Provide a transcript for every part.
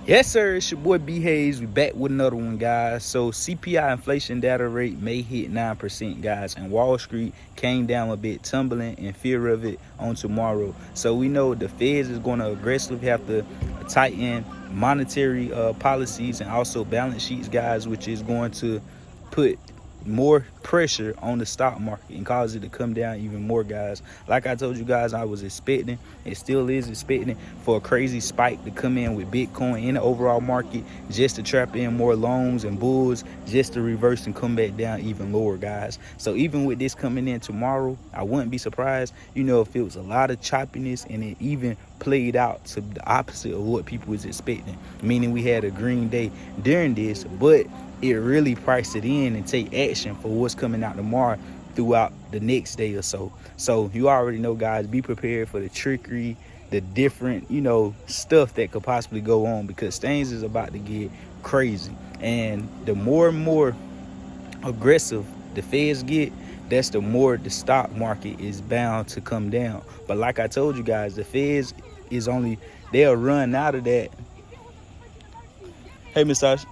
Yes, sir. It's your boy B Hayes. We back with another one, guys. So CPI inflation data rate may hit 9%, guys, and Wall Street came down a bit, tumbling in fear of it on tomorrow. So we know the Feds is going to aggressively have to tighten monetary policies and also balance sheets, guys, which is going to put more pressure on the stock market and cause it to come down even more, guys. Like I told you guys, I was expecting, it still is expecting, for a crazy spike to come in with Bitcoin in the overall market, just to trap in more loans and bulls, just to reverse and come back down even lower, guys. So even with this coming in tomorrow, I wouldn't be surprised, if it was a lot of choppiness and it even played out to the opposite of what people was expecting, meaning we had a green day during this, but it really priced it in and take action for what's coming out tomorrow throughout the next day or so. So you already know, guys, be prepared for the trickery, the different, stuff that could possibly go on, because things is about to get crazy. And the more and more aggressive the Feds get, that's the more the stock market is bound to come down. But like I told you guys, the Feds they'll run out of that. Hey, Miss Sasha.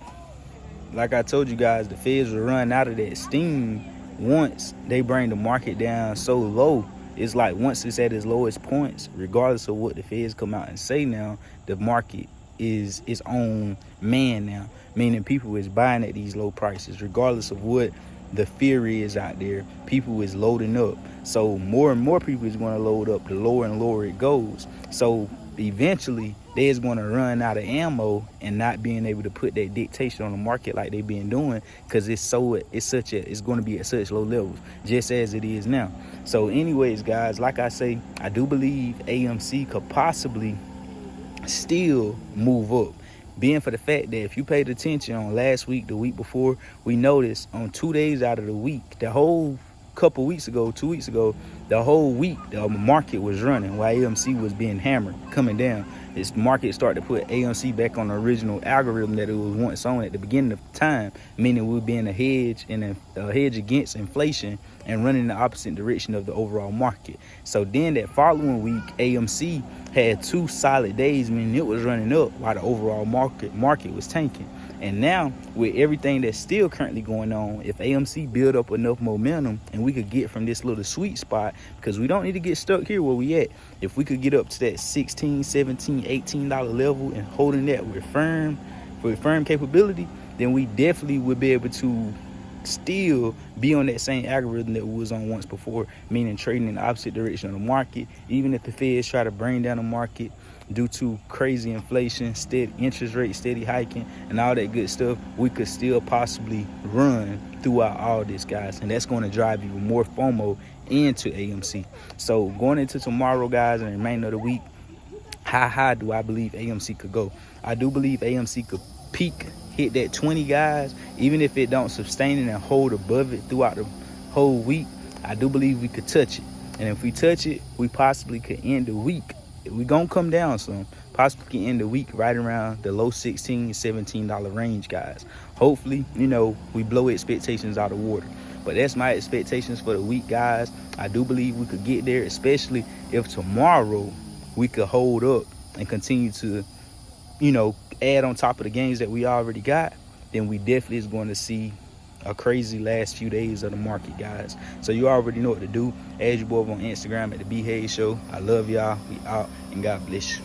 Like I told you guys, the Feds will run out of that steam once they bring the market down so low. It's like once it's at its lowest points, regardless of what the Feds come out and say now, the market is its own man now, meaning people is buying at these low prices, regardless of what the fear is out there. People is loading up. So more and more people is going to load up, the lower and lower it goes. So eventually they is going to run out of ammo and not being able to put that dictation on the market like they've been doing, because it's going to be at such low levels, just as it is now. So anyways, guys, like I say, I do believe AMC could possibly still move up, being for the fact that if you paid attention on last week, the week before, we noticed on 2 days out of the week, the whole 2 weeks ago, the whole week the market was running while AMC was being hammered, coming down. This market started to put AMC back on the original algorithm that it was once on at the beginning of time, meaning we were being a hedge against inflation and running the opposite direction of the overall market. So then that following week, AMC had 2 solid days, meaning it was running up while the overall market was tanking. And now, with everything that's still currently going on, if AMC build up enough momentum and we could get from this little sweet spot, because we don't need to get stuck here where we at. If we could get up to that $16, $17, $18 level and holding that with firm capability, then we definitely would be able to still be on that same algorithm that we was on once before, meaning trading in the opposite direction of the market. Even if the Feds try to bring down the market due to crazy inflation, steady interest rates, steady hiking, and all that good stuff, we could still possibly run throughout all this, guys. And that's going to drive even more FOMO into AMC. So going into tomorrow, guys, and the remainder of the week, how high do I believe AMC could go? I do believe AMC could peak, hit that 20, guys. Even if it don't sustain it and hold above it throughout the whole week, I do believe we could touch it. And if we touch it, we possibly could end the week. We're going to come down some. Possibly can end the week right around the low $16, $17 range, guys. Hopefully, we blow expectations out of water. But that's my expectations for the week, guys. I do believe we could get there, especially if tomorrow we could hold up and continue to, add on top of the gains that we already got. Then we definitely is going to see a crazy last few days of the market, guys. So you already know what to do. Add your boy on Instagram at the B Hayes Show. I love y'all. We out, and God bless you.